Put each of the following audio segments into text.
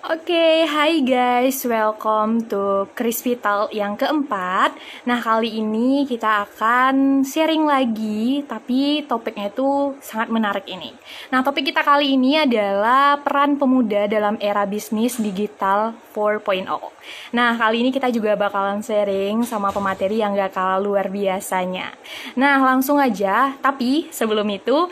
Oke, hai guys, welcome to Crispy Talk yang keempat. Nah, kali ini kita akan sharing lagi, tapi topiknya itu sangat menarik ini. Nah, topik kita kali ini adalah peran pemuda dalam era bisnis digital 4.0. Nah, kali ini kita juga bakalan sharing sama pemateri yang gak kalah luar biasanya. Nah, langsung aja, tapi sebelum itu,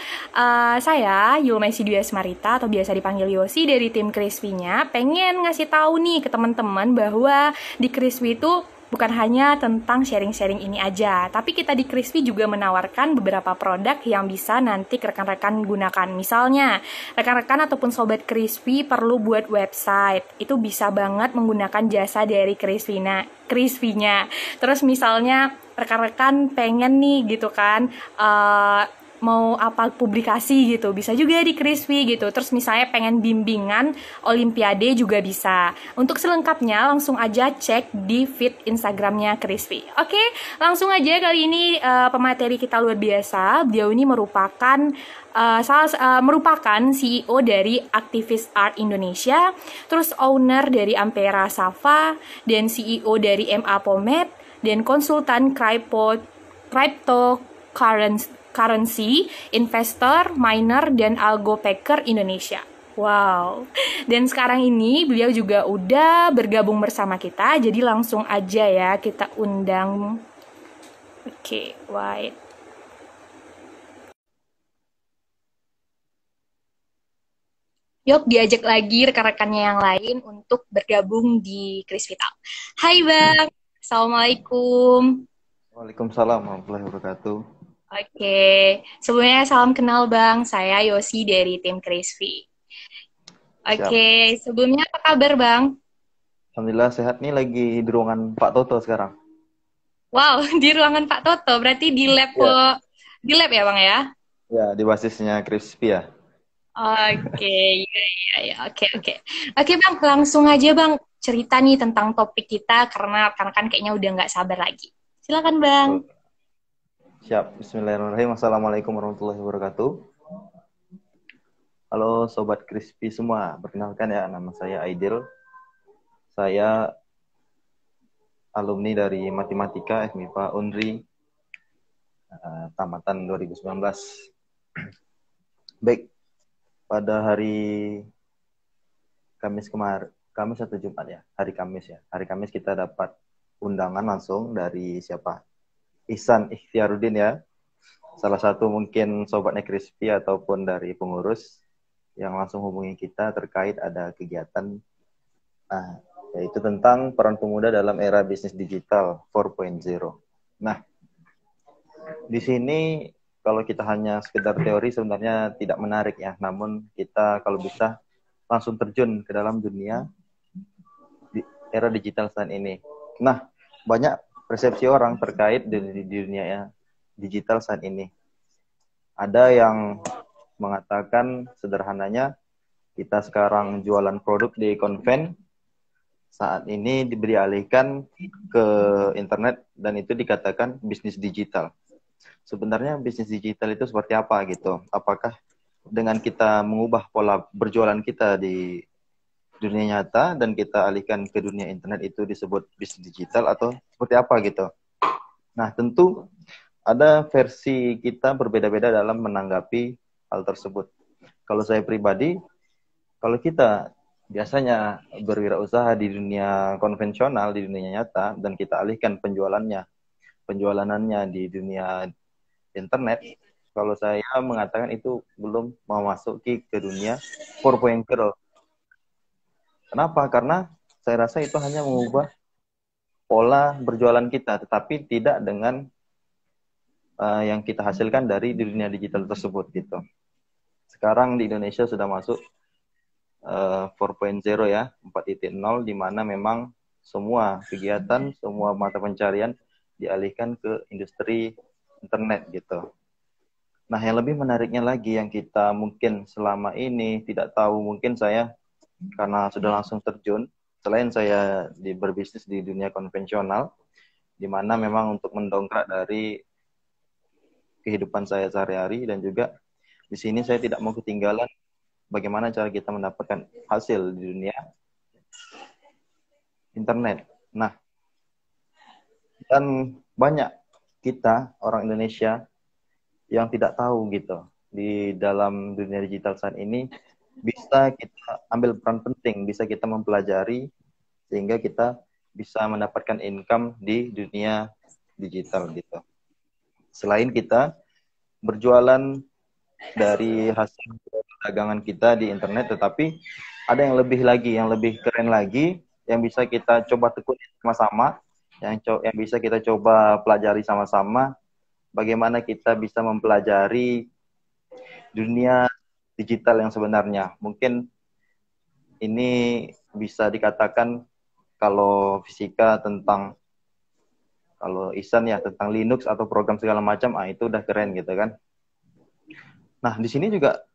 saya Yulmesi Dwi Asmarita atau biasa dipanggil Yosi dari tim Crispy-nya pengen ngasih tahu nih ke teman-teman bahwa di Crispy itu bukan hanya tentang sharing-sharing ini aja, tapi kita di Crispy juga menawarkan beberapa produk yang bisa nanti rekan-rekan gunakan. Misalnya, rekan-rekan ataupun sobat Crispy perlu buat website, itu bisa banget menggunakan jasa dari Crispy-nya. Terus misalnya rekan-rekan pengen nih gitu kan, mau apa publikasi gitu, bisa juga di Crispy gitu. Terus misalnya pengen bimbingan Olimpiade juga bisa. Untuk selengkapnya langsung aja cek di feed Instagramnya Crispy. Oke, langsung aja kali ini pemateri kita luar biasa. Beliau ini merupakan CEO dari Aktivis Art Indonesia, terus owner dari Ampera Safa, dan CEO dari MA Pomed, dan konsultan cryptocurrency, investor, miner, dan algo packer Indonesia. Wow. Dan sekarang ini beliau juga udah bergabung bersama kita, jadi langsung aja ya kita undang. Oke, wait. Yuk diajak lagi rekan-rekannya yang lain untuk bergabung di Chris Vital. Hai Bang, Assalamualaikum. Waalaikumsalam warahmatullahi wabarakatuh. Oke, sebelumnya salam kenal Bang, saya Yosi dari tim Crispy. Siap. Oke, sebelumnya apa kabar Bang? Alhamdulillah sehat nih lagi di ruangan Pak Toto sekarang. Wow, di ruangan Pak Toto, berarti Ya, di lab ya Bang ya? ya di basisnya Crispy ya. Oke, iya, iya, iya. Oke, oke. Oke Bang, langsung aja Bang cerita nih tentang topik kita karena kan kayaknya udah nggak sabar lagi. Silakan Bang. Oh, siap. Bismillahirrahmanirrahim. Assalamualaikum warahmatullahi wabarakatuh. Halo Sobat Crispy semua. Perkenalkan ya, nama saya Aidil. Saya alumni dari Matematika FMIPA Unri tamatan 2019. Baik, pada hari Kamis kemarin, Kamis atau Jumat ya? Hari Kamis ya. Hari Kamis kita dapat undangan langsung dari siapa? Ihsan Ikhtiaruddin ya. Salah satu mungkin sobatnya Crispy ataupun dari pengurus yang langsung hubungi kita terkait ada kegiatan nah, yaitu tentang peran pemuda dalam era bisnis digital 4.0. Nah, di sini kalau kita hanya sekedar teori sebenarnya tidak menarik ya. Namun kita kalau bisa langsung terjun ke dalam dunia di era digital saat ini. Nah, banyak persepsi orang terkait di dunia ya, digital saat ini. Ada yang mengatakan sederhananya kita sekarang jualan produk di konven, saat ini diberi alihkan ke internet dan itu dikatakan bisnis digital. Sebenarnya bisnis digital itu seperti apa gitu? Apakah dengan kita mengubah pola berjualan kita di dunia nyata dan kita alihkan ke dunia internet itu disebut bisnis digital atau seperti apa gitu? Nah, tentu ada versi kita berbeda-beda dalam menanggapi hal tersebut. Kalau saya pribadi, kalau kita biasanya berwirausaha di dunia konvensional, di dunia nyata, dan kita alihkan penjualanannya di dunia internet, kalau saya mengatakan itu belum memasuki ke dunia 4.0. Kenapa? Karena saya rasa itu hanya mengubah pola berjualan kita, tetapi tidak dengan yang kita hasilkan dari dunia digital tersebut gitu. Sekarang di Indonesia sudah masuk 4.0 ya, 4.0 di mana memang semua kegiatan, semua mata pencarian dialihkan ke industri internet gitu. Nah, yang lebih menariknya lagi yang kita mungkin selama ini tidak tahu, mungkin saya karena sudah langsung terjun, selain saya berbisnis di dunia konvensional, di mana memang untuk mendongkrak dari kehidupan saya sehari-hari dan juga di sini saya tidak mau ketinggalan bagaimana cara kita mendapatkan hasil di dunia. internet. Nah, dan banyak kita orang Indonesia yang tidak tahu gitu di dalam dunia digital saat ini bisa kita ambil peran penting, bisa kita mempelajari sehingga kita bisa mendapatkan income di dunia digital gitu. Selain kita berjualan dari hasil dagangan kita di internet, tetapi ada yang lebih lagi, yang lebih keren lagi, yang bisa kita coba tekuni sama-sama, yang bisa kita coba pelajari sama-sama, bagaimana kita bisa mempelajari dunia digital yang sebenarnya. Mungkin ini bisa dikatakan kalau fisika tentang, kalau Ihsan ya tentang Linux atau program segala macam, itu udah keren gitu kan. Nah, di sini juga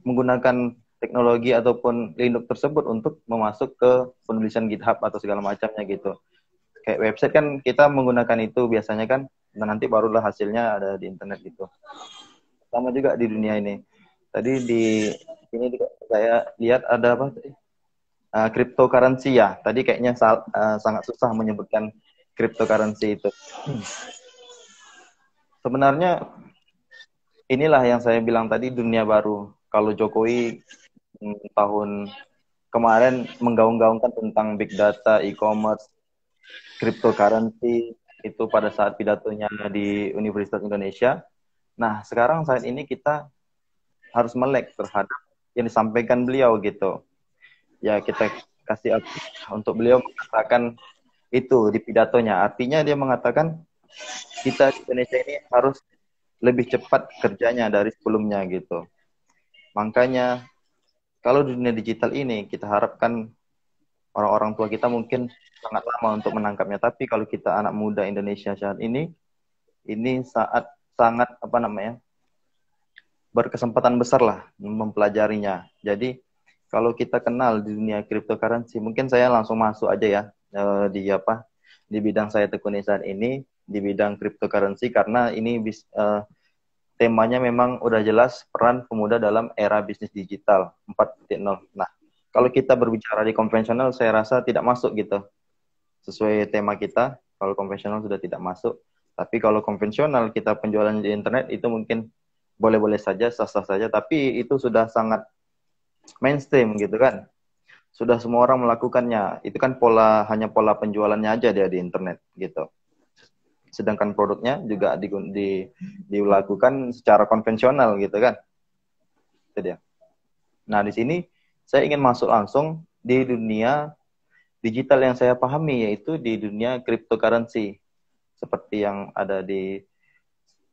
menggunakan teknologi ataupun Linux tersebut untuk memasuk ke penulisan GitHub atau segala macamnya gitu. Kayak website kan kita menggunakan itu biasanya kan, dan nanti barulah hasilnya ada di internet gitu. Sama juga di dunia ini. Tadi di sini juga saya lihat ada apa? Cryptocurrency ya. Tadi kayaknya sangat susah menyebutkan cryptocurrency itu. Sebenarnya inilah yang saya bilang tadi, dunia baru. Kalau Jokowi tahun kemarin menggaung-gaungkan tentang big data, e-commerce, cryptocurrency itu pada saat pidatonya di Universitas Indonesia. Nah, sekarang saat ini kita harus melek terhadap yang disampaikan beliau gitu. Ya, kita kasih untuk beliau mengatakan itu di pidatonya. Artinya dia mengatakan kita di Indonesia ini harus lebih cepat kerjanya dari sebelumnya gitu. Makanya kalau di dunia digital ini kita harapkan orang-orang tua kita mungkin sangat lama untuk menangkapnya. Tapi kalau kita anak muda Indonesia saat ini saat sangat berkesempatan besar lah mempelajarinya. Jadi kalau kita kenal di dunia cryptocurrency, mungkin saya langsung masuk aja ya di bidang saya tekuni saat ini di bidang cryptocurrency, karena ini temanya memang udah jelas peran pemuda dalam era bisnis digital 4.0. Nah, kalau kita berbicara di konvensional, saya rasa tidak masuk gitu. Sesuai tema kita, kalau konvensional sudah tidak masuk. Tapi kalau konvensional kita penjualan di internet itu mungkin boleh-boleh saja, sah-sah saja. Tapi itu sudah sangat mainstream gitu kan. Sudah semua orang melakukannya. Itu kan hanya pola penjualannya aja dia di internet gitu. Sedangkan produknya juga dilakukan secara konvensional gitu kan. Itu dia. Nah, di sini saya ingin masuk langsung di dunia digital yang saya pahami, yaitu di dunia cryptocurrency. Seperti yang ada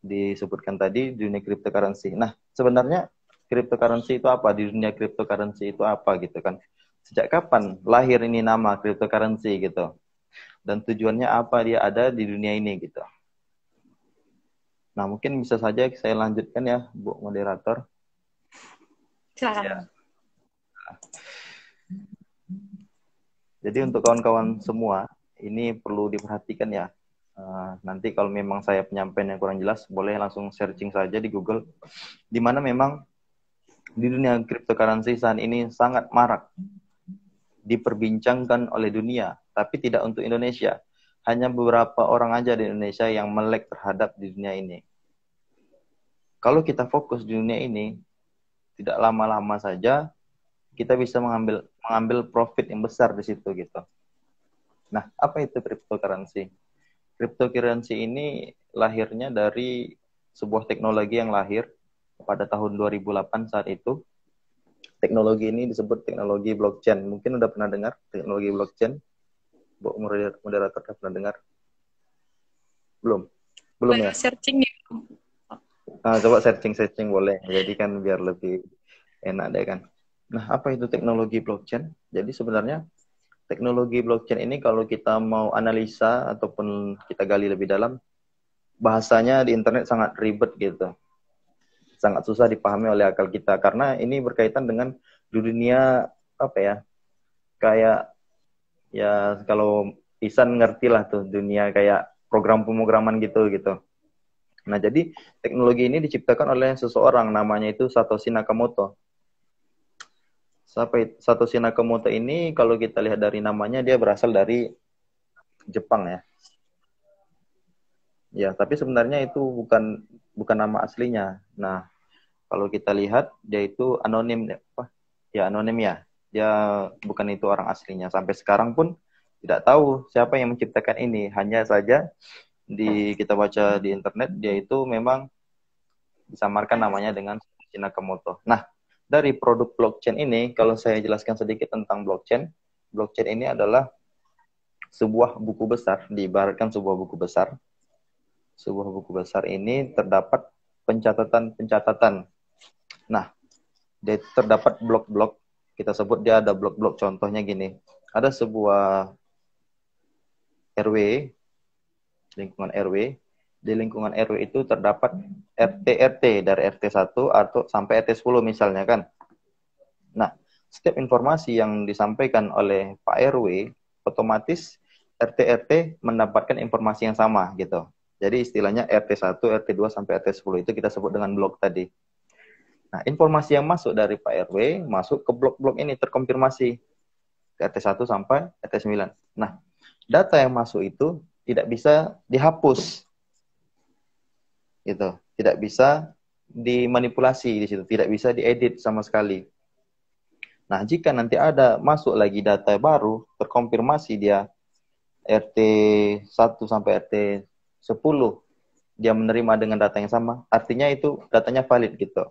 disebutkan tadi, dunia cryptocurrency. Nah, sebenarnya cryptocurrency itu apa? Di dunia cryptocurrency itu apa gitu kan? Sejak kapan lahir ini nama cryptocurrency gitu? Dan tujuannya apa dia ada di dunia ini gitu. Nah, mungkin bisa saja saya lanjutkan ya, Bu Moderator. Silakan. Ya. Jadi untuk kawan-kawan semua, ini perlu diperhatikan ya. Nanti kalau memang saya penyampaian yang kurang jelas, boleh langsung searching saja di Google. Di mana memang di dunia cryptocurrency saat ini sangat marak diperbincangkan oleh dunia, tapi tidak untuk Indonesia. Hanya beberapa orang aja di Indonesia yang melek terhadap di dunia ini. Kalau kita fokus di dunia ini, tidak lama-lama saja kita bisa mengambil profit yang besar di situ gitu. Nah, apa itu cryptocurrency? Cryptocurrency ini lahirnya dari sebuah teknologi yang lahir pada tahun 2008 saat itu. Teknologi ini disebut teknologi blockchain. Mungkin udah pernah dengar teknologi blockchain? Bu Moderator udah pernah dengar? Belum? Belum ya? Searching ya. Coba searching boleh. Jadi kan biar lebih enak deh kan. Nah, apa itu teknologi blockchain? Jadi sebenarnya teknologi blockchain ini kalau kita mau analisa ataupun kita gali lebih dalam, bahasanya di internet sangat ribet gitu. Sangat susah dipahami oleh akal kita karena ini berkaitan dengan dunia kayak ya kalau Ihsan ngerti lah tuh dunia kayak program pemrograman gitu. Nah, jadi teknologi ini diciptakan oleh seseorang namanya itu Satoshi Nakamoto. Satoshi Nakamoto ini kalau kita lihat dari namanya dia berasal dari Jepang ya. Ya, tapi sebenarnya itu bukan nama aslinya. Nah, kalau kita lihat dia itu anonim ya. Anonim ya. Dia bukan itu orang aslinya. Sampai sekarang pun tidak tahu siapa yang menciptakan ini. Hanya saja kita baca di internet dia itu memang disamarkan namanya dengan Satoshi Nakamoto. Nah, dari produk blockchain ini kalau saya jelaskan sedikit tentang blockchain. Blockchain ini adalah sebuah buku besar, diibaratkan sebuah buku besar. Sebuah buku besar ini terdapat pencatatan-pencatatan. Nah, terdapat blok-blok. Kita sebut dia ada blok-blok. Contohnya gini. Ada sebuah RW, lingkungan RW. Di lingkungan RW itu terdapat RT-RT dari RT 1 atau sampai RT 10 misalnya kan. Nah, setiap informasi yang disampaikan oleh Pak RW, otomatis RT-RT mendapatkan informasi yang sama gitu. Jadi istilahnya RT 1, RT 2 sampai RT 10 itu kita sebut dengan blok tadi. Nah, informasi yang masuk dari Pak RW masuk ke blok-blok ini terkonfirmasi ke RT 1 sampai RT 9. Nah, data yang masuk itu tidak bisa dihapus. Gitu. Tidak bisa dimanipulasi di situ, tidak bisa diedit sama sekali. Nah, jika nanti ada masuk lagi data baru, terkonfirmasi dia RT 1 sampai RT 10, dia menerima dengan data yang sama, artinya itu datanya valid gitu.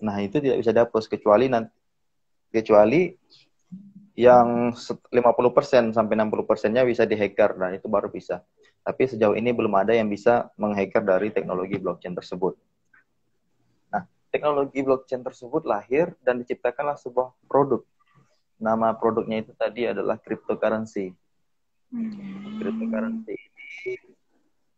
Nah, itu tidak bisa dihapus kecuali yang 50% sampai 60%-nya bisa dihacker, dan itu baru bisa. Tapi sejauh ini belum ada yang bisa menghacker dari teknologi blockchain tersebut. Teknologi blockchain tersebut lahir dan diciptakanlah sebuah produk. Nama produknya itu tadi adalah cryptocurrency. Cryptocurrency ini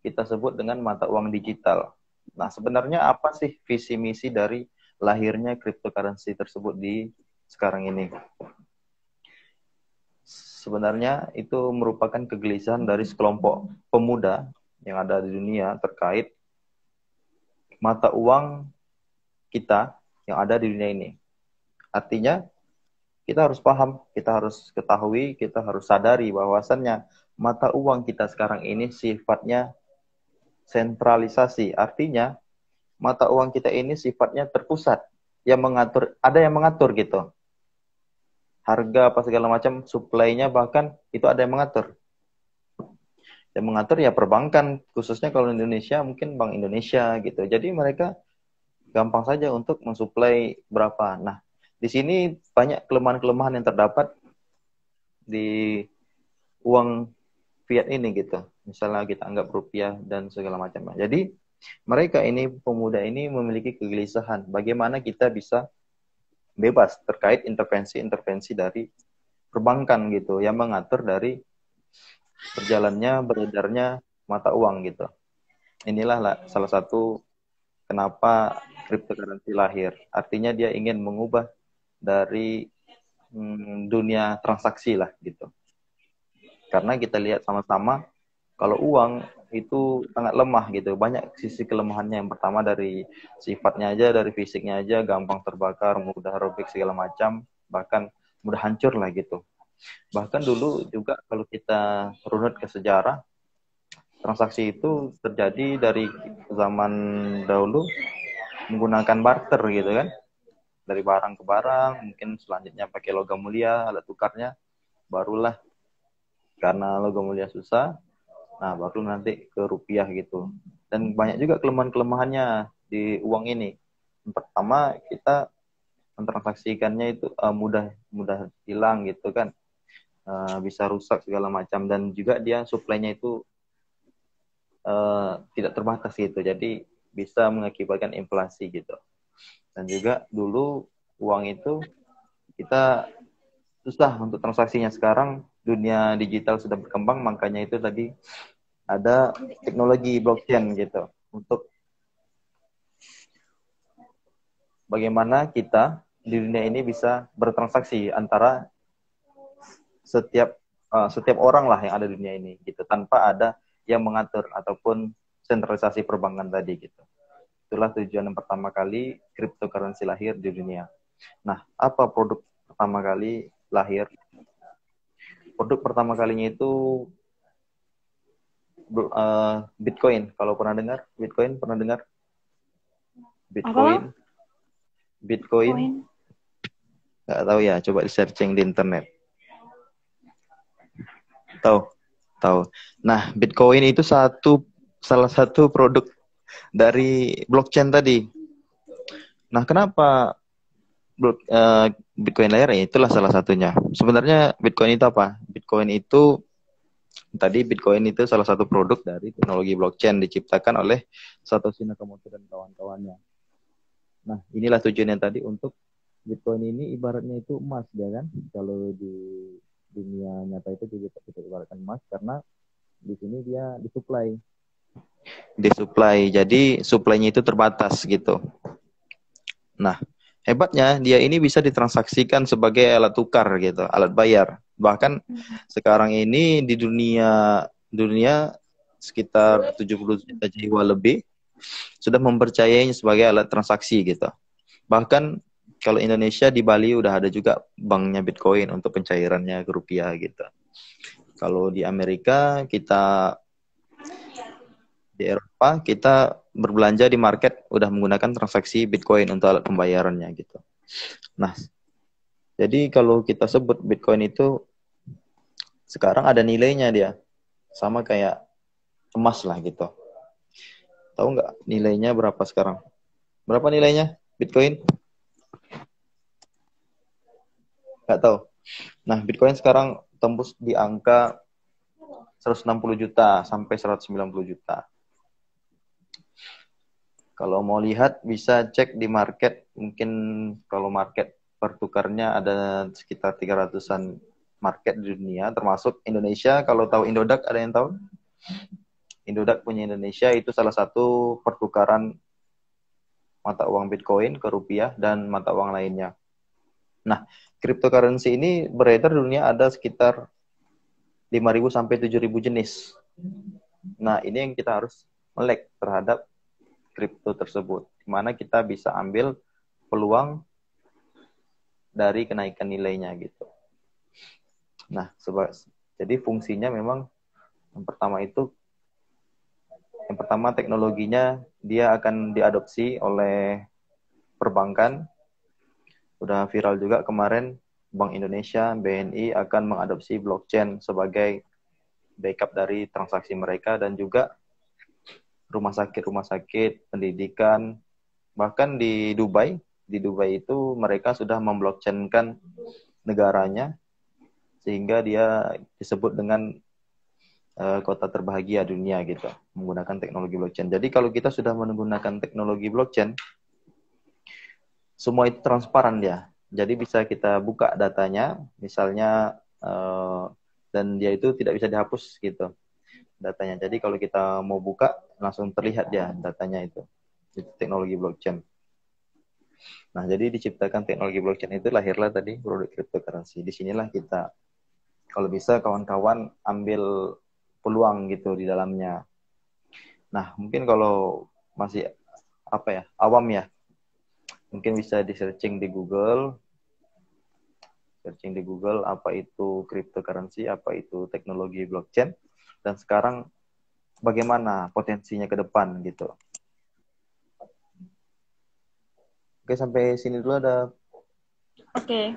kita sebut dengan mata uang digital. Nah, sebenarnya apa sih visi misi dari lahirnya cryptocurrency tersebut di sekarang ini? Sebenarnya itu merupakan kegelisahan dari sekelompok pemuda yang ada di dunia terkait mata uang kita yang ada di dunia ini. Artinya, kita harus paham, kita harus ketahui, kita harus sadari bahwasannya mata uang kita sekarang ini sifatnya sentralisasi. Artinya, mata uang kita ini sifatnya terpusat. Ada yang mengatur gitu. Harga apa segala macam, supply-nya bahkan itu ada yang mengatur. Yang mengatur ya perbankan, khususnya kalau di Indonesia mungkin Bank Indonesia gitu. Jadi mereka gampang saja untuk mensuplai berapa. Nah, di sini banyak kelemahan-kelemahan yang terdapat di uang fiat ini gitu. Misalnya kita anggap rupiah dan segala macamnya. Jadi mereka ini, pemuda ini memiliki kegelisahan. Bagaimana kita bisa bebas terkait intervensi-intervensi dari perbankan gitu, yang mengatur dari beredarnya mata uang gitu. Inilah salah satu kenapa cryptocurrency lahir. Artinya dia ingin mengubah dari dunia transaksi lah gitu. Karena kita lihat sama-sama kalau uang itu sangat lemah gitu. Banyak sisi kelemahannya. Yang pertama dari sifatnya aja, dari fisiknya aja gampang terbakar, mudah robek segala macam, bahkan mudah hancur lah gitu. Bahkan dulu juga kalau kita runut ke sejarah, transaksi itu terjadi dari zaman dahulu menggunakan barter gitu kan. Dari barang ke barang, mungkin selanjutnya pakai logam mulia, alat tukarnya, barulah karena logam mulia susah, nah baru nanti ke rupiah gitu. Dan banyak juga kelemahan-kelemahannya di uang ini. Yang pertama, kita mentransaksikannya itu mudah hilang gitu kan, bisa rusak segala macam, dan juga dia suplainya itu tidak terbatas gitu, jadi bisa mengakibatkan inflasi gitu. Dan juga dulu uang itu kita susah untuk transaksinya. Sekarang dunia digital sudah berkembang, makanya itu tadi ada teknologi blockchain gitu untuk bagaimana kita di dunia ini bisa bertransaksi antara setiap orang lah yang ada di dunia ini gitu, tanpa ada yang mengatur ataupun sentralisasi perbankan tadi gitu. Itulah tujuan yang pertama kali cryptocurrency lahir di dunia. Nah, apa produk pertama kali lahir? Produk pertama kalinya itu Bitcoin. Kalau pernah dengar, Bitcoin pernah dengar? Apa bang? Bitcoin, Bitcoin, Koin. nggak tahu ya. Coba di searching di internet. Tahu, tahu. Nah, Bitcoin itu salah satu produk dari blockchain tadi. Nah, kenapa Bitcoin lahir? Ya, itulah salah satunya. Sebenarnya Bitcoin itu apa? Bitcoin itu salah satu produk dari teknologi blockchain diciptakan oleh Satoshi Nakamoto dan kawan-kawannya. Nah, inilah tujuannya tadi untuk Bitcoin ini ibaratnya itu emas ya kan? Kalau di dunia nyata itu juga kita ibaratkan emas karena di sini dia disuplai. Jadi suplainya itu terbatas gitu. Nah, hebatnya dia ini bisa ditransaksikan sebagai alat tukar gitu, alat bayar. Bahkan sekarang ini di dunia dunia sekitar 70 juta jiwa lebih sudah mempercayainya sebagai alat transaksi gitu. Bahkan kalau Indonesia di Bali udah ada juga banknya Bitcoin untuk pencairannya ke rupiah gitu. Kalau di Amerika di Eropa kita berbelanja di market udah menggunakan transaksi Bitcoin untuk alat pembayarannya gitu. Nah, jadi kalau kita sebut Bitcoin itu sekarang ada nilainya dia. Sama kayak emas lah gitu. Tahu nggak nilainya berapa sekarang? Berapa nilainya Bitcoin? Nggak tahu. Nah, Bitcoin sekarang tembus di angka 160 juta sampai 190 juta. Kalau mau lihat bisa cek di market, mungkin kalau market pertukarnya ada sekitar 300-an market di dunia, termasuk Indonesia. Kalau tahu Indodax, ada yang tahu? Indodax punya Indonesia itu salah satu pertukaran mata uang Bitcoin ke rupiah dan mata uang lainnya. Nah, cryptocurrency ini beredar di dunia ada sekitar 5.000 sampai 7.000 jenis. Nah, ini yang kita harus melek terhadap kripto tersebut, di mana kita bisa ambil peluang dari kenaikan nilainya gitu. Nah, jadi fungsinya memang yang pertama teknologinya dia akan diadopsi oleh perbankan. Udah viral juga kemarin Bank Indonesia, BNI akan mengadopsi blockchain sebagai backup dari transaksi mereka dan juga rumah sakit, pendidikan, bahkan di Dubai itu mereka sudah memblockchain-kan negaranya sehingga dia disebut dengan kota terbahagia dunia gitu menggunakan teknologi blockchain. Jadi kalau kita sudah menggunakan teknologi blockchain, semua itu transparan dia. Jadi bisa kita buka datanya, misalnya dan dia itu tidak bisa dihapus gitu datanya. Jadi kalau kita mau buka langsung terlihat dia datanya itu teknologi blockchain. Nah, jadi diciptakan teknologi blockchain itu lahirlah tadi produk cryptocurrency. Disinilah kita kalau bisa kawan-kawan ambil peluang gitu di dalamnya. Nah, mungkin kalau masih awam ya, mungkin bisa di searching di Google apa itu cryptocurrency, apa itu teknologi blockchain, dan sekarang bagaimana potensinya ke depan gitu. Oke, sampai sini dulu ada. Oke.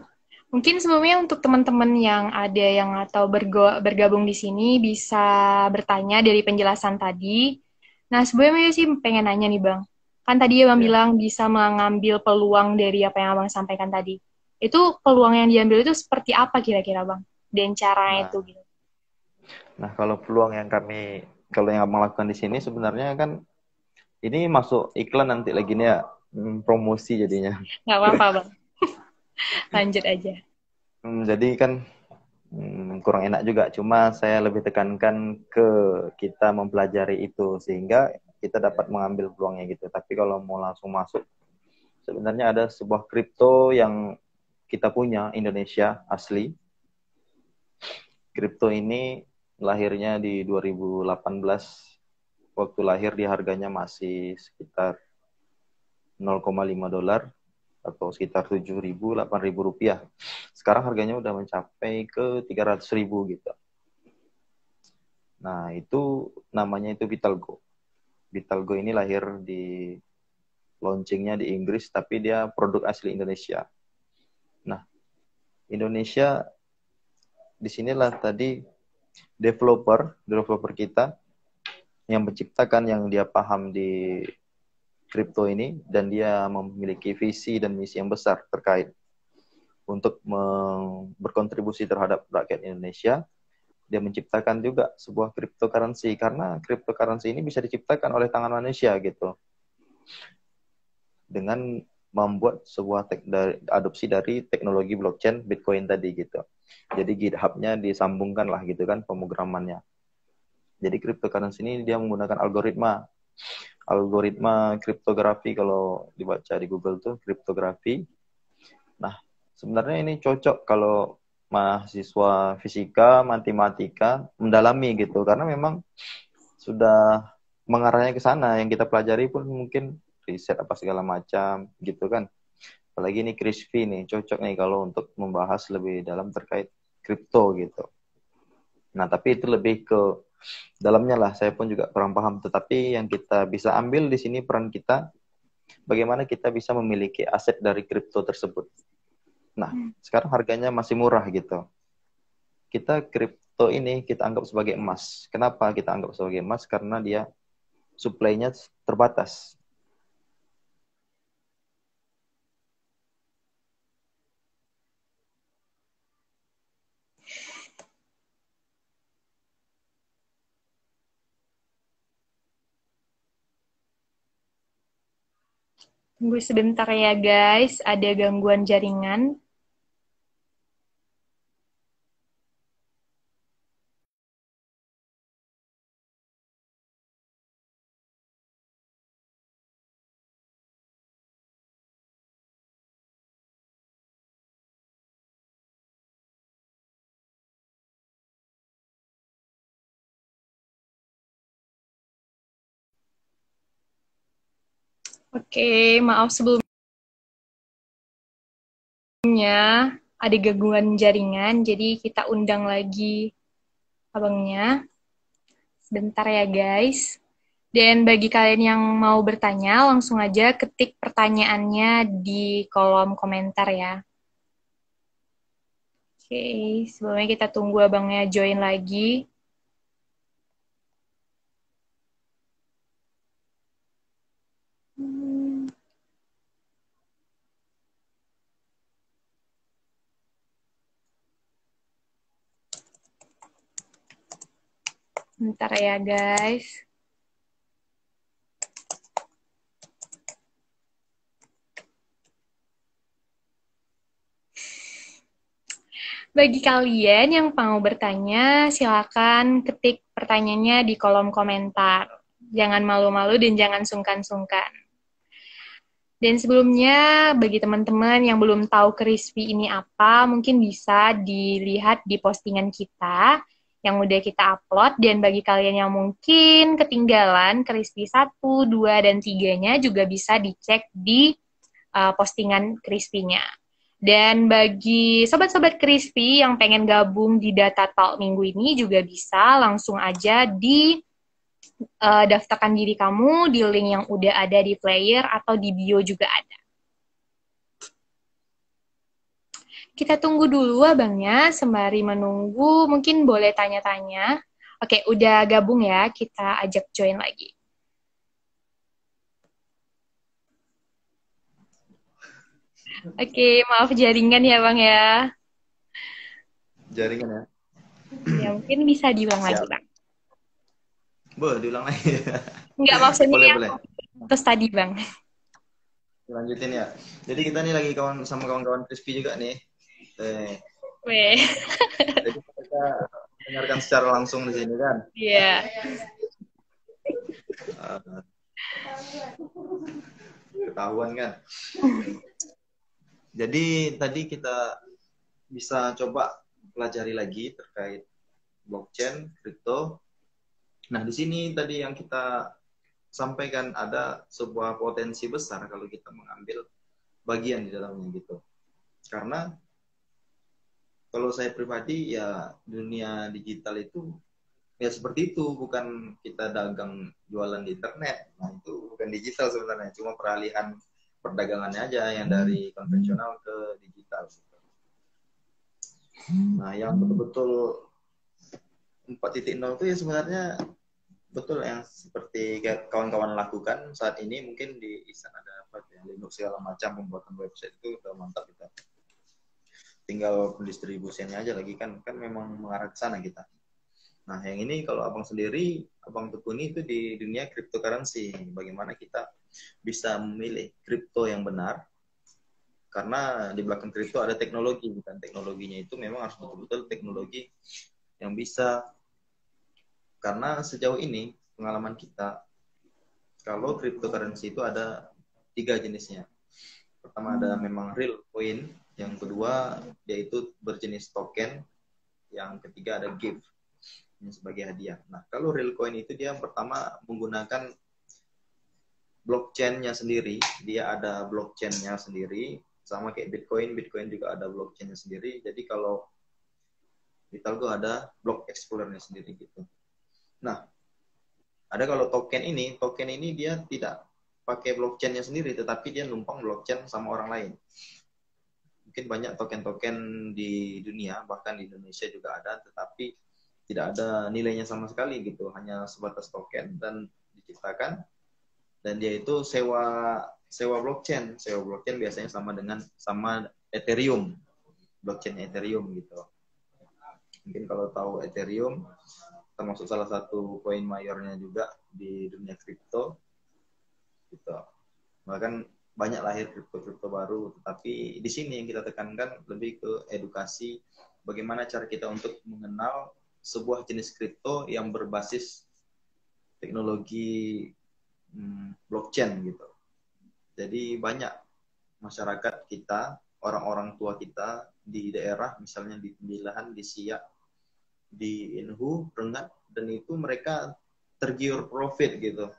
Mungkin sebelumnya untuk teman-teman yang ada yang atau bergabung di sini bisa bertanya dari penjelasan tadi. Nah, sebelumnya sih pengen nanya nih Bang. Kan tadi Abang Ya. bilang bisa mengambil peluang dari apa yang Abang sampaikan tadi. Itu peluang yang diambil itu seperti apa kira-kira Bang? Dan caranya itu Nah, gitu. kalau peluang yang kalau yang abang lakukan di sini sebenarnya kan ini masuk iklan nanti lagi nih ya, promosi jadinya. Nggak apa-apa Bang. Lanjut aja. Jadi kan kurang enak juga. Cuma saya lebih tekankan ke kita mempelajari itu sehingga kita dapat mengambil peluangnya gitu. Tapi kalau mau langsung masuk, sebenarnya ada sebuah kripto yang kita punya Indonesia asli. Kripto ini lahirnya di 2018. Waktu lahir di harganya masih sekitar $0,5. atau sekitar 7.000, 8.000 rupiah. Sekarang harganya udah mencapai ke 300.000 gitu. Nah, itu namanya itu Vitalgo. Vitalgo ini lahir di launchingnya di Inggris, tapi dia produk asli Indonesia. Nah, Indonesia disinilah tadi developer kita yang menciptakan, yang dia paham di kripto ini, dan dia memiliki visi dan misi yang besar terkait untuk berkontribusi terhadap rakyat Indonesia. Dia menciptakan juga sebuah cryptocurrency, karena cryptocurrency ini bisa diciptakan oleh tangan manusia gitu, dengan membuat sebuah adopsi dari teknologi blockchain Bitcoin tadi gitu. Jadi GitHub-nya disambungkan lah gitu kan pemrogramannya. Jadi cryptocurrency ini dia menggunakan algoritma kriptografi, kalau dibaca di Google tuh kriptografi. Nah, sebenarnya ini cocok kalau mahasiswa fisika, matematika mendalami gitu, karena memang sudah mengarahnya ke sana. Yang kita pelajari pun mungkin riset apa segala macam gitu kan. Apalagi ini Crispy nih, cocok nih kalau untuk membahas lebih dalam terkait kripto gitu. Nah, tapi itu lebih ke dalamnya lah, saya pun juga kurang paham. Tetapi yang kita bisa ambil di sini peran kita, bagaimana kita bisa memiliki aset dari kripto tersebut. Nah, sekarang harganya masih murah gitu. Kita kripto ini kita anggap sebagai emas. Kenapa kita anggap sebagai emas? Karena dia supply-nya terbatas. Tunggu sebentar ya guys, ada gangguan jaringan. Oke, maaf sebelumnya ada gangguan jaringan, jadi kita undang lagi abangnya. Sebentar ya guys. Dan bagi kalian yang mau bertanya, langsung aja ketik pertanyaannya di kolom komentar ya. Oke, sebelumnya kita tunggu abangnya join lagi. Bentar ya guys. Bagi kalian yang mau bertanya, silakan ketik pertanyaannya di kolom komentar. Jangan malu-malu dan jangan sungkan-sungkan. Dan sebelumnya, bagi teman-teman yang belum tahu Crispy ini apa, mungkin bisa dilihat di postingan kita yang udah kita upload. Dan bagi kalian yang mungkin ketinggalan Crispy 1, 2, dan 3-nya juga bisa dicek di postingan Crispy-nya. Dan bagi sobat-sobat Crispy yang pengen gabung di Data Talk minggu ini juga bisa langsung aja di daftarkan diri kamu di link yang udah ada di player atau di bio juga ada. Kita tunggu dulu abangnya, sembari menunggu mungkin boleh tanya-tanya. Oke, udah gabung ya, kita ajak join lagi. Oke, maaf jaringan ya bang ya. Jaringan ya? Ya mungkin bisa diulang lagi bang. Boleh diulang lagi. Enggak, maksudnya boleh, yang boleh. terus tadi bang. Lanjutin ya. Jadi kita nih lagi sama kawan-kawan Crispy juga nih. Weh. Jadi kita dengarkan secara langsung di sini kan. Iya. Ketahuan kan. Jadi tadi kita bisa coba pelajari lagi terkait blockchain, kripto. Nah, di sini tadi yang kita sampaikan ada sebuah potensi besar kalau kita mengambil bagian di dalamnya gitu. Karena kalau saya pribadi ya dunia digital itu ya seperti itu, bukan kita dagang jualan di internet. Nah, itu bukan digital sebenarnya, cuma peralihan perdagangannya aja yang dari konvensional ke digital. Nah, yang betul-betul 4.0 itu ya sebenarnya betul yang seperti kawan-kawan lakukan saat ini. Mungkin di Ihsan ada apa ya, Linux segala macam, pembuatan website itu udah mantap kita. Tinggal pendistribusiannya aja lagi kan memang mengarah ke sana kita. Nah, yang ini kalau abang sendiri, abang tekuni itu di dunia cryptocurrency. Bagaimana kita bisa memilih kripto yang benar? Karena di belakang kripto ada teknologi, bukan teknologinya itu memang harus betul-betul teknologi yang bisa. Karena sejauh ini pengalaman kita, kalau cryptocurrency itu ada 3 jenisnya. Pertama ada memang real coin, yang kedua yaitu berjenis token, yang ketiga ada gift ini sebagai hadiah. Nah, kalau real coin itu dia pertama menggunakan blockchain-nya sendiri, dia ada blockchain-nya sendiri, sama kayak Bitcoin, Bitcoin juga ada blockchain-nya sendiri. Jadi kalau di Talgo ada block explorer-nya sendiri gitu. Nah, ada kalau token ini dia tidak pakai blockchain-nya sendiri, tetapi dia numpang blockchain sama orang lain. Mungkin banyak token-token di dunia, bahkan di Indonesia juga ada, tetapi tidak ada nilainya sama sekali gitu, hanya sebatas token dan diciptakan, dan dia itu sewa blockchain biasanya sama Ethereum, blockchain Ethereum gitu. Mungkin kalau tahu Ethereum, termasuk salah satu koin mayornya juga di dunia kripto gitu. Bahkan banyak lahir kripto baru, tetapi di sini yang kita tekankan lebih ke edukasi, bagaimana cara kita untuk mengenal sebuah jenis kripto yang berbasis teknologi blockchain gitu. Jadi banyak masyarakat kita, orang-orang tua kita di daerah, misalnya di Pembilahan, di Siak, di Inhu, Rengat, dan itu mereka tergiur profit gitu.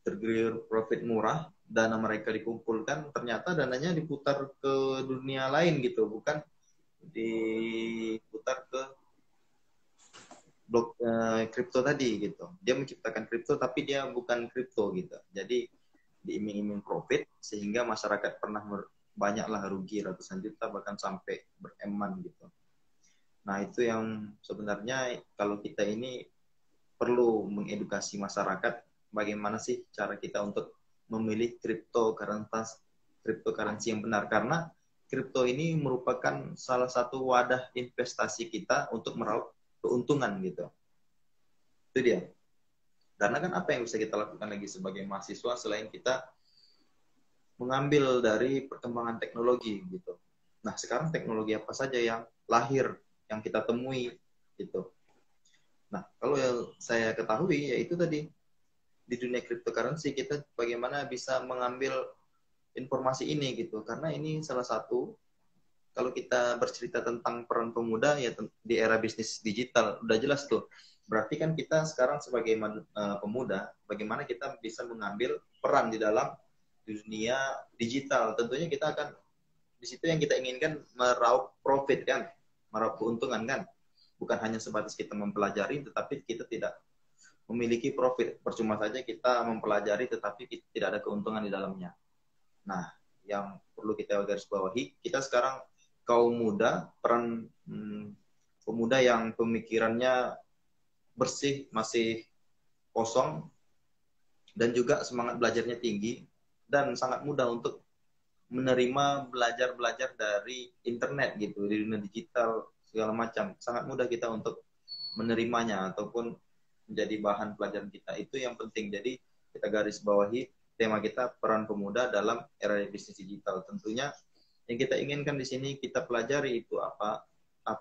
Tergiur profit murah, dana mereka dikumpulkan, ternyata dananya diputar ke dunia lain gitu, bukan diputar ke blok kripto tadi gitu. Dia menciptakan kripto tapi dia bukan kripto gitu. Jadi diiming-iming profit sehingga masyarakat pernah banyaklah rugi ratusan juta bahkan sampai bereman gitu. Nah, itu yang sebenarnya kalau kita ini perlu mengedukasi masyarakat bagaimana sih cara kita untuk memilih cryptocurrency yang benar, karena kripto ini merupakan salah satu wadah investasi kita untuk meraup keuntungan gitu. Itu dia. Karena kan apa yang bisa kita lakukan lagi sebagai mahasiswa selain kita mengambil dari perkembangan teknologi gitu. Nah, sekarang teknologi apa saja yang lahir, yang kita temui gitu. Nah, kalau yang saya ketahui yaitu tadi di dunia cryptocurrency kita bagaimana bisa mengambil informasi ini gitu. Karena ini salah satu, kalau kita bercerita tentang peran pemuda ya di era bisnis digital, udah jelas tuh. Berarti kan kita sekarang sebagai pemuda, bagaimana kita bisa mengambil peran di dalam dunia digital. Tentunya kita akan, di situ yang kita inginkan meraup profit kan, meraup keuntungan kan. Bukan hanya sebatas kita mempelajari, tetapi kita tidak memiliki profit. Percuma saja kita mempelajari, tetapi kita tidak ada keuntungan di dalamnya. Nah, yang perlu kita garis bawahi, kita sekarang kaum muda, peran pemuda yang pemikirannya bersih, masih kosong, dan juga semangat belajarnya tinggi, dan sangat mudah untuk menerima belajar dari internet gitu, di dunia digital, segala macam. Sangat mudah kita untuk menerimanya, ataupun menjadi bahan pelajaran kita. Itu yang penting. Jadi, kita garis bawahi tema kita, peran pemuda dalam era bisnis digital. Tentunya yang kita inginkan di sini kita pelajari itu apa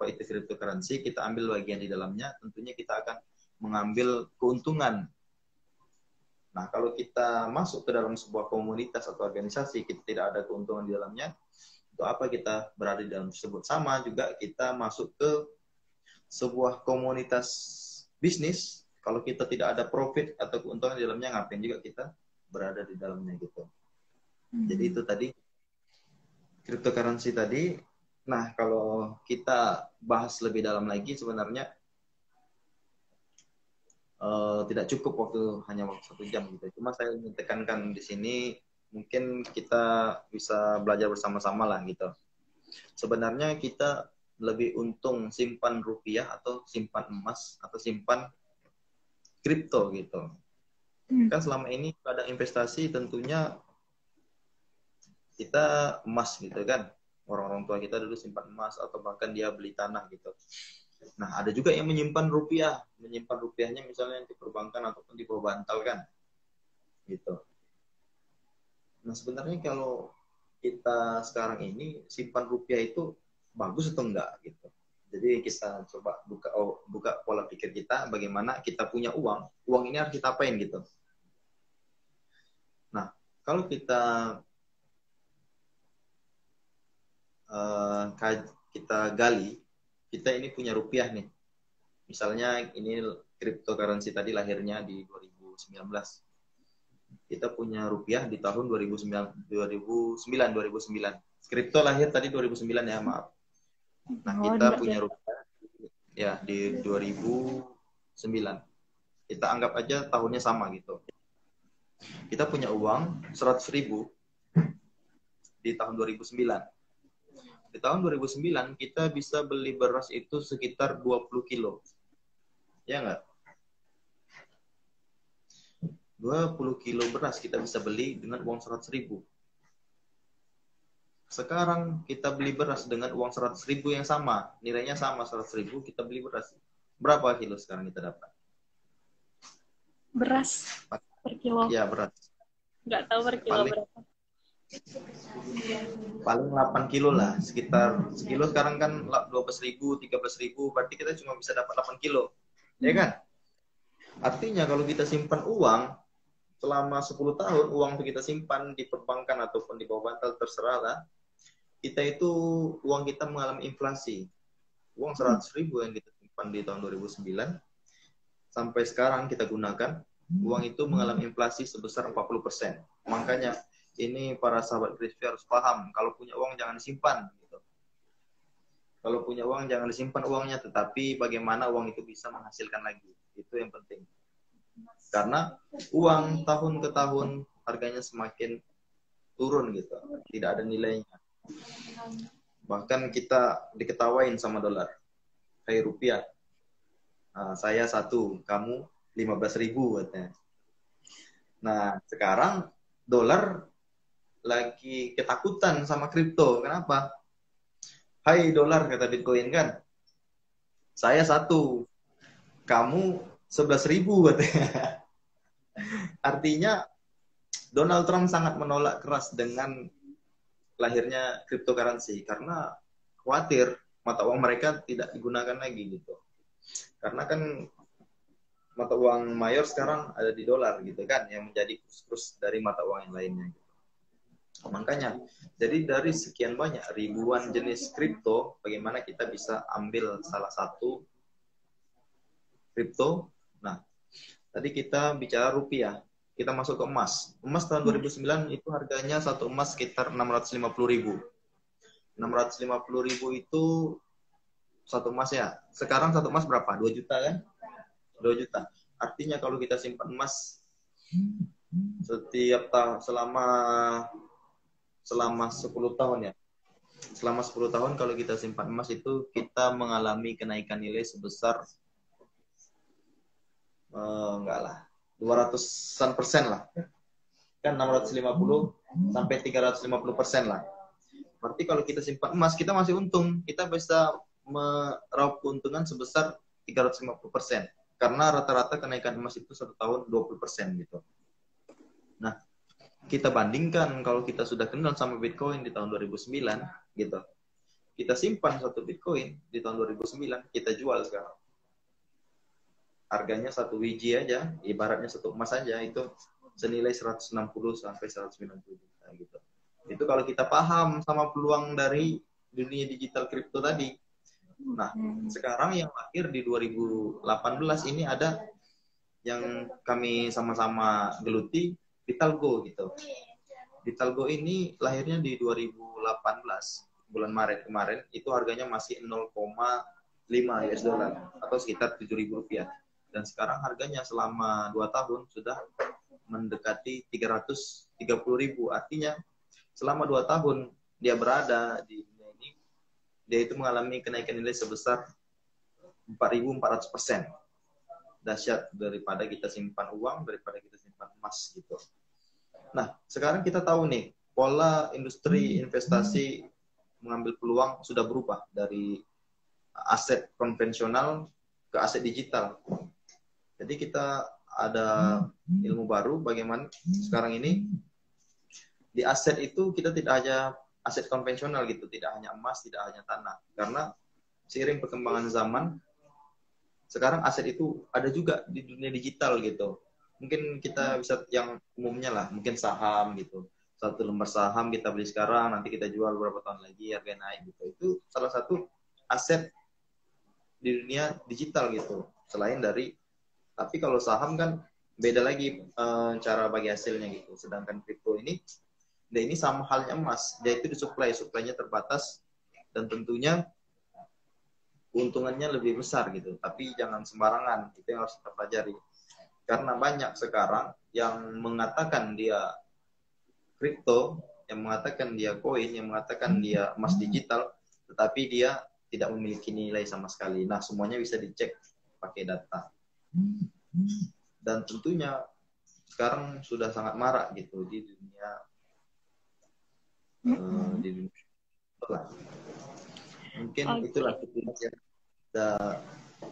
itu cryptocurrency, kita ambil bagian di dalamnya, tentunya kita akan mengambil keuntungan. Nah, kalau kita masuk ke dalam sebuah komunitas atau organisasi, kita tidak ada keuntungan di dalamnya, untuk apa kita berada di dalam tersebut? Sama juga kita masuk ke sebuah komunitas bisnis, kalau kita tidak ada profit atau keuntungan di dalamnya, ngapain juga kita berada di dalamnya gitu. Jadi itu tadi cryptocurrency tadi. Nah, kalau kita bahas lebih dalam lagi sebenarnya tidak cukup hanya waktu 1 jam gitu. Cuma saya ingin tekankan di sini mungkin kita bisa belajar bersama-sama lah gitu. Sebenarnya kita lebih untung simpan rupiah atau simpan emas atau simpan kripto gitu. Kan selama ini ada investasi tentunya kita emas gitu kan. Orang-orang tua kita dulu simpan emas atau bahkan dia beli tanah gitu. Nah, ada juga yang menyimpan rupiah. Menyimpan rupiahnya misalnya di perbankan ataupun di bawah bantal kan. Gitu. Nah, sebenarnya kalau kita sekarang ini simpan rupiah itu bagus atau enggak gitu. Jadi kita coba buka pola pikir kita bagaimana kita punya uang ini harus kita apain gitu. Nah, kalau kita gali, kita ini punya rupiah nih. Misalnya ini cryptocurrency tadi lahirnya di 2019. Kita punya rupiah di tahun 2009. Kripto lahir tadi 2009 ya, maaf. Nah, kita punya rupiah ya di 2009. Kita anggap aja tahunnya sama gitu. Kita punya uang 100.000 di tahun 2009. Di tahun 2009 kita bisa beli beras itu sekitar 20 kilo. Ya enggak? 20 kilo beras kita bisa beli dengan uang 100.000. Sekarang kita beli beras dengan uang 100.000 yang sama. Nilainya sama 100.000, kita beli beras. Berapa kilo sekarang kita dapat? Beras per kilo. Ya, beras. Nggak tahu per kilo berapa. Paling 8 kilo lah. Sekitar sekilo sekarang kan 12.000, 13.000. Berarti kita cuma bisa dapat 8 kilo. Ya kan? Artinya kalau kita simpan uang selama 10 tahun, uang itu kita simpan di perbankan ataupun di bawah bantal, terserah lah. Kita itu, uang kita mengalami inflasi. Uang 100.000 yang kita simpan di tahun 2009, sampai sekarang kita gunakan, uang itu mengalami inflasi sebesar 40%. Makanya, ini para sahabat Crispy harus paham, kalau punya uang jangan disimpan. Gitu. Kalau punya uang jangan disimpan uangnya, tetapi bagaimana uang itu bisa menghasilkan lagi. Itu yang penting. Karena uang tahun ke tahun harganya semakin turun gitu, tidak ada nilainya. Bahkan kita diketawain sama dolar. Hai rupiah, saya 1, kamu 15.000 katanya. Nah sekarang dolar lagi ketakutan sama kripto. Kenapa? Hai dolar, kata Bitcoin kan, saya 1, kamu 11.000 katanya. Artinya Donald Trump sangat menolak keras dengan lahirnya cryptocurrency karena khawatir mata uang mereka tidak digunakan lagi gitu. Karena kan mata uang mayor sekarang ada di dolar gitu kan, yang menjadi kurs dari mata uang yang lainnya gitu. Makanya, jadi dari sekian banyak ribuan jenis kripto, bagaimana kita bisa ambil salah satu kripto. Nah, tadi kita bicara rupiah, kita masuk ke emas. Emas tahun 2009 itu harganya satu emas sekitar 650.000. 650.000 itu satu emas ya. Sekarang satu emas berapa? 2 juta kan? 2 juta. Artinya kalau kita simpan emas setiap tahun selama 10 tahun ya. Selama 10 tahun kalau kita simpan emas itu kita mengalami kenaikan nilai sebesar enggak lah, 200-an persen lah. Kan 650 sampai 350% lah. Berarti kalau kita simpan emas, kita masih untung. Kita bisa meraup keuntungan sebesar 350%. Karena rata-rata kenaikan emas itu 1 tahun 20% gitu. Nah, kita bandingkan kalau kita sudah kenal sama Bitcoin di tahun 2009 gitu. Kita simpan 1 Bitcoin di tahun 2009, kita jual sekarang. Harganya 1 biji aja, ibaratnya 1 emas aja, itu senilai 160 sampai 190 juta gitu. Itu kalau kita paham sama peluang dari dunia digital kripto tadi. Nah, sekarang yang lahir di 2018 ini ada yang kami sama-sama geluti, Vitalgo gitu. Vitalgo ini lahirnya di 2018, bulan Maret kemarin, itu harganya masih 0,5 US dollar atau sekitar 7.000 rupiah. Dan sekarang harganya selama 2 tahun sudah mendekati 330.000. Artinya selama 2 tahun dia berada di dunia ini, dia itu mengalami kenaikan nilai sebesar 4.400%. Dahsyat daripada kita simpan uang, daripada kita simpan emas gitu. Nah, sekarang kita tahu nih, pola industri investasi mengambil peluang sudah berubah dari aset konvensional ke aset digital. Jadi kita ada ilmu baru bagaimana sekarang ini di aset itu kita tidak hanya aset konvensional gitu, tidak hanya emas, tidak hanya tanah. Karena seiring perkembangan zaman, sekarang aset itu ada juga di dunia digital gitu. Mungkin kita bisa yang umumnya lah, mungkin saham gitu. Satu lembar saham kita beli sekarang, nanti kita jual beberapa tahun lagi, harga naik gitu. Itu salah satu aset di dunia digital gitu. Selain dari, tapi kalau saham kan beda lagi cara bagi hasilnya gitu. Sedangkan kripto ini, dia ini sama halnya emas. Dia itu disuplai, suplainya terbatas dan tentunya keuntungannya lebih besar gitu. Tapi jangan sembarangan, itu yang harus kita pelajari. Karena banyak sekarang yang mengatakan dia kripto, yang mengatakan dia koin, yang mengatakan dia emas digital, tetapi dia tidak memiliki nilai sama sekali. Nah, semuanya bisa dicek pakai data. Dan tentunya sekarang sudah sangat marak gitu di dunia Mungkin itulah ya. Udah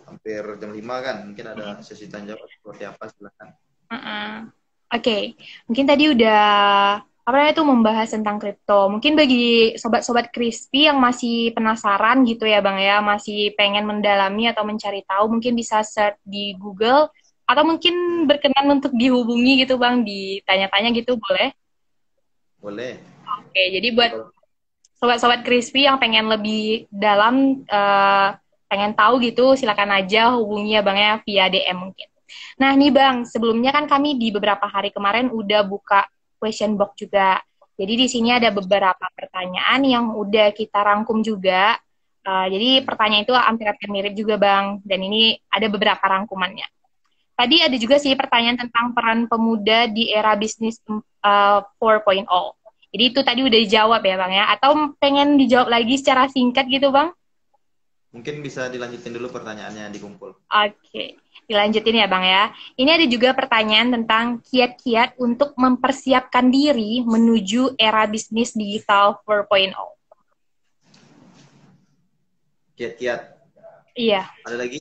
hampir jam 5 kan, mungkin ada sesi tanya jawab seperti apa, silakan. Oke. Mungkin tadi udah apa namanya tuh membahas tentang kripto. Mungkin bagi sobat-sobat Crispy yang masih penasaran gitu ya Bang ya, masih pengen mendalami atau mencari tahu, mungkin bisa search di Google atau mungkin berkenan untuk dihubungi gitu Bang, ditanya-tanya gitu, boleh? Boleh. Oke, jadi buat sobat-sobat Crispy yang pengen lebih dalam, pengen tahu gitu, silakan aja hubungi ya Bang ya via DM mungkin. Nah nih Bang, sebelumnya kan kami di beberapa hari kemarin udah buka question box juga. Jadi di sini ada beberapa pertanyaan yang udah kita rangkum juga. Jadi pertanyaan itu hampir mirip juga Bang, dan ini ada beberapa rangkumannya. Tadi ada juga sih pertanyaan tentang peran pemuda di era bisnis 4.0. Jadi itu tadi udah dijawab ya Bang ya, atau pengen dijawab lagi secara singkat gitu Bang? Mungkin bisa dilanjutin dulu pertanyaannya, dikumpul. Oke, dilanjutin ya Bang ya. Ini ada juga pertanyaan tentang kiat-kiat untuk mempersiapkan diri menuju era bisnis digital 4.0. Kiat-kiat? Iya. Ada lagi?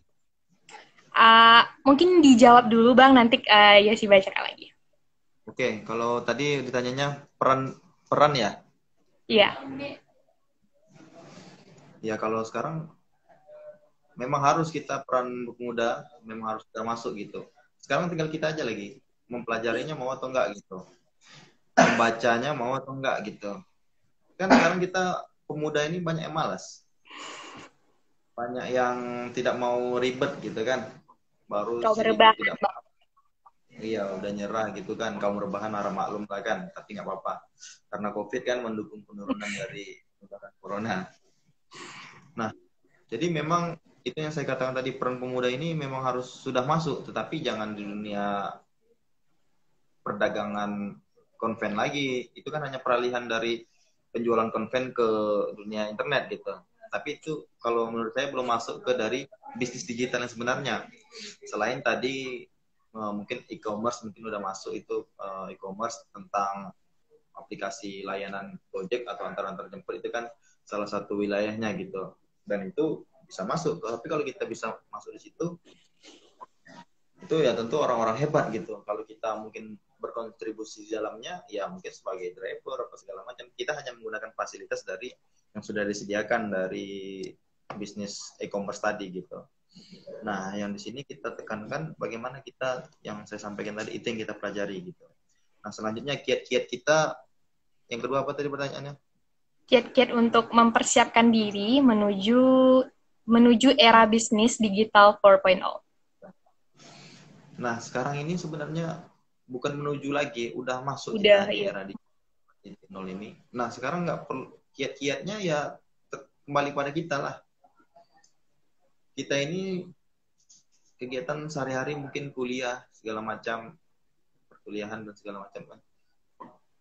Mungkin dijawab dulu Bang, nanti ya sih bacakan lagi. Oke, kalau tadi ditanyanya peran ya? Iya. Ya kalau sekarang memang harus kita peran pemuda, memang harus kita masuk gitu. Sekarang tinggal kita aja lagi, mempelajarinya mau atau enggak gitu. Membacanya mau atau enggak gitu. Kan sekarang kita pemuda ini banyak yang malas. Banyak yang tidak mau ribet gitu kan. Baru sedikit tidak mau. Iya, udah nyerah gitu kan. Kaum rebahan arah maklum lah kan, tapi nggak apa-apa. Karena COVID kan mendukung penurunan dari penyebaran corona. Nah, jadi memang itu yang saya katakan tadi, peran pemuda ini memang harus sudah masuk, tetapi jangan di dunia perdagangan konven lagi. Itu kan hanya peralihan dari penjualan konven ke dunia internet gitu. Tapi itu kalau menurut saya belum masuk ke dari bisnis digital yang sebenarnya. Selain tadi mungkin e-commerce mungkin udah masuk, itu e-commerce tentang aplikasi layanan Gojek atau antar jemput, itu kan salah satu wilayahnya gitu. Dan itu bisa masuk. Tapi kalau kita bisa masuk di situ, itu ya tentu orang-orang hebat gitu. Kalau kita mungkin berkontribusi di dalamnya, ya mungkin sebagai driver apa segala macam, kita hanya menggunakan fasilitas dari yang sudah disediakan dari bisnis e-commerce tadi gitu. Nah, yang di sini kita tekankan bagaimana kita, yang saya sampaikan tadi, itu yang kita pelajari gitu. Nah, selanjutnya kiat-kiat kita, yang kedua apa tadi pertanyaannya? Kiat-kiat untuk mempersiapkan diri menuju era bisnis digital 4.0. Nah, sekarang ini sebenarnya bukan menuju lagi, udah masuk udah, kita di iya. era digital. nol ini. Nah sekarang nggak perlu kiat-kiatnya ya kembali pada kita lah. Kita ini kegiatan sehari-hari mungkin kuliah segala macam, perkuliahan dan segala macam kan.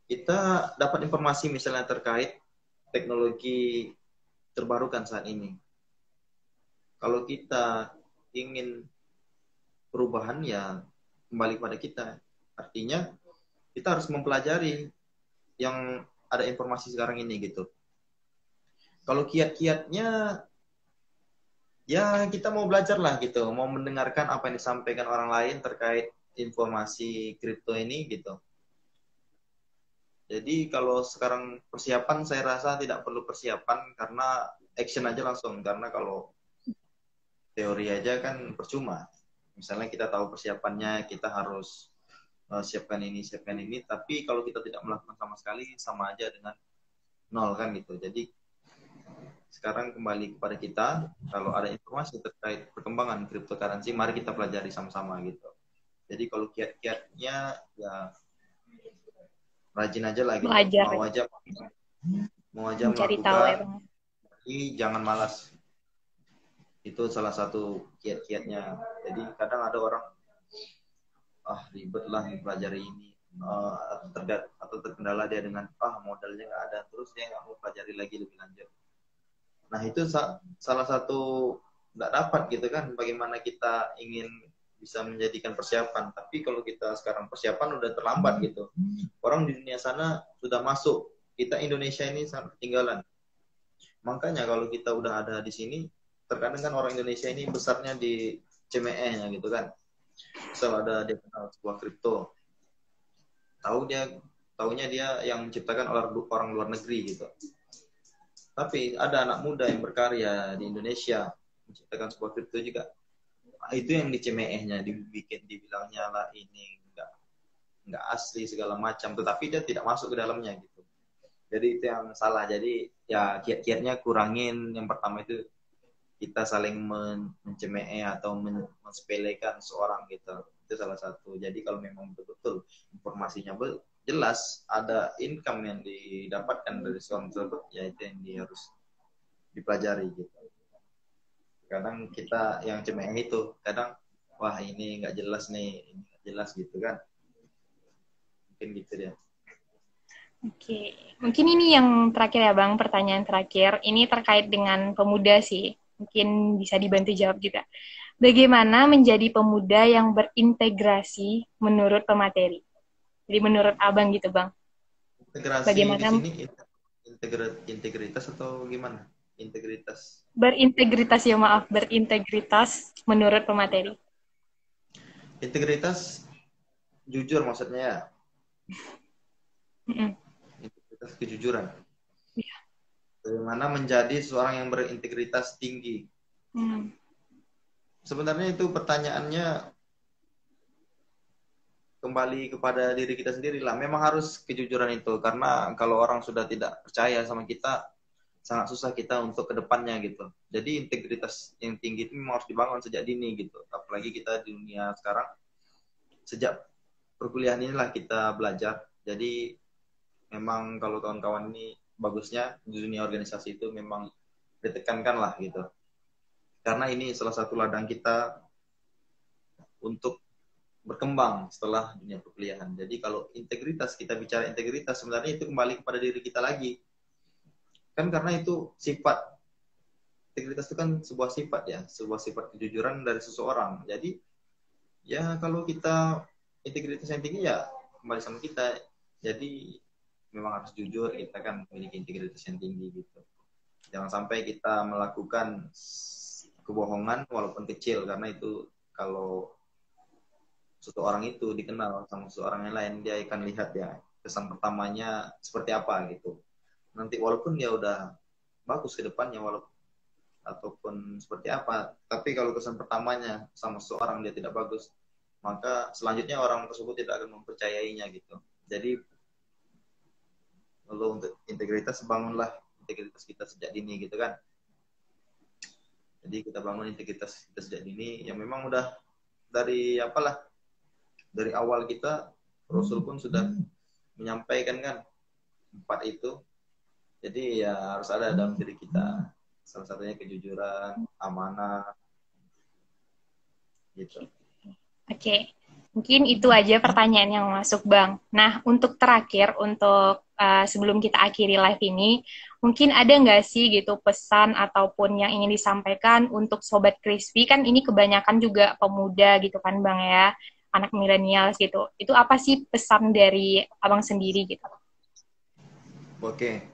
Kita dapat informasi misalnya terkait teknologi terbarukan saat ini. Kalau kita ingin perubahan ya kembali pada kita. Artinya kita harus mempelajari yang ada informasi sekarang ini gitu. Kalau kiat-kiatnya ya kita mau belajar lah gitu, mau mendengarkan apa yang disampaikan orang lain terkait informasi kripto ini gitu. Jadi kalau sekarang persiapan saya rasa tidak perlu persiapan karena action aja langsung. Karena kalau teori aja kan percuma. Misalnya kita tahu persiapannya, kita harus siapkan ini. Tapi kalau kita tidak melakukan sama sekali, sama aja dengan nol kan gitu. Jadi sekarang kembali kepada kita, kalau ada informasi terkait perkembangan cryptocurrency, mari kita pelajari sama-sama gitu. Jadi kalau kiat-kiatnya ya rajin aja lah gitu. Belajar, Mau aja mencari tahu ya melakukan, Bang. tapi jangan malas. Itu salah satu kiat-kiatnya. Jadi kadang ada orang ribet lah mempelajari ini, atau terkendala dia dengan modalnya nggak ada, terus dia nggak mau pelajari lagi lebih lanjut. Nah itu salah satu nggak dapat gitu kan, bagaimana kita ingin bisa menjadikan persiapan, tapi kalau kita sekarang persiapan udah terlambat gitu. Orang di dunia sana sudah masuk, kita Indonesia ini sangat ketinggalan. Makanya kalau kita udah ada di sini, terkadang kan orang Indonesia ini besarnya di CME-nya gitu kan. Misal ada dia kenal sebuah kripto, taunya dia yang menciptakan orang luar negeri gitu. Tapi ada anak muda yang berkarya di Indonesia menciptakan sebuah kripto juga. Itu yang di CME-nya dibilangnya lah ini nggak asli segala macam, tetapi dia tidak masuk ke dalamnya gitu. Jadi itu yang salah. Jadi ya kiat-kiatnya kurangin. Yang pertama itu kita saling mencemee atau mensepelekan seorang gitu. Itu salah satu. Jadi kalau memang betul-betul informasinya jelas, ada income yang didapatkan dari seorang tersebut, ya itu yang harus dipelajari gitu. Kadang kita yang cemeh itu, kadang wah ini nggak jelas nih, ini nggak jelas gitu kan. Mungkin gitu dia. Oke, mungkin ini yang terakhir ya Bang, pertanyaan terakhir. Ini terkait dengan pemuda sih, mungkin bisa dibantu jawab juga. Bagaimana menjadi pemuda yang berintegrasi menurut pemateri? Jadi menurut Abang gitu Bang. Integrasi Bagaimana di sini integritas atau gimana? Integritas. berintegritas ya maaf, berintegritas menurut pemateri. Integritas jujur maksudnya ya. Integritas kejujuran. Iya. Bagaimana menjadi seorang yang berintegritas tinggi? Sebenarnya itu pertanyaannya kembali kepada diri kita sendiri lah. Memang harus kejujuran itu, karena kalau orang sudah tidak percaya sama kita, sangat susah kita untuk ke depannya gitu. Jadi integritas yang tinggi itu memang harus dibangun sejak dini gitu. Apalagi kita di dunia sekarang, sejak perkuliahan inilah kita belajar. Jadi memang kalau kawan-kawan ini bagusnya di dunia organisasi itu memang ditekankan lah gitu. Karena ini salah satu ladang kita untuk berkembang setelah dunia perkuliahan. Jadi kalau integritas, kita bicara integritas, sebenarnya itu kembali kepada diri kita lagi. Kan karena itu sifat. Integritas itu kan sebuah sifat ya, sebuah sifat kejujuran dari seseorang. Jadi ya kalau kita integritas yang tinggi ya kembali sama kita. Jadi memang harus jujur, kita kan memiliki integritas yang tinggi gitu. Jangan sampai kita melakukan kebohongan walaupun kecil, karena itu kalau satu orang itu dikenal sama seorang yang lain, dia akan lihat ya kesan pertamanya seperti apa gitu. Nanti walaupun dia udah bagus ke depannya ataupun seperti apa, tapi kalau kesan pertamanya sama seorang dia tidak bagus, maka selanjutnya orang tersebut tidak akan mempercayainya gitu. Jadi kalau untuk integritas, bangunlah integritas kita sejak dini gitu kan. Jadi kita bangun integritas kita sejak dini, yang memang udah dari dari awal kita, Rasul pun sudah menyampaikan kan, empat itu. Jadi ya harus ada dalam diri kita. Salah satunya kejujuran, amanah, gitu. Oke, mungkin itu aja pertanyaan yang masuk, Bang. Nah, untuk terakhir, untuk sebelum kita akhiri live ini, mungkin ada nggak sih gitu pesan ataupun yang ingin disampaikan untuk Sobat Crispy? Kan ini kebanyakan juga pemuda gitu kan, Bang ya, anak milenial gitu. Itu apa sih pesan dari Abang sendiri gitu? Oke,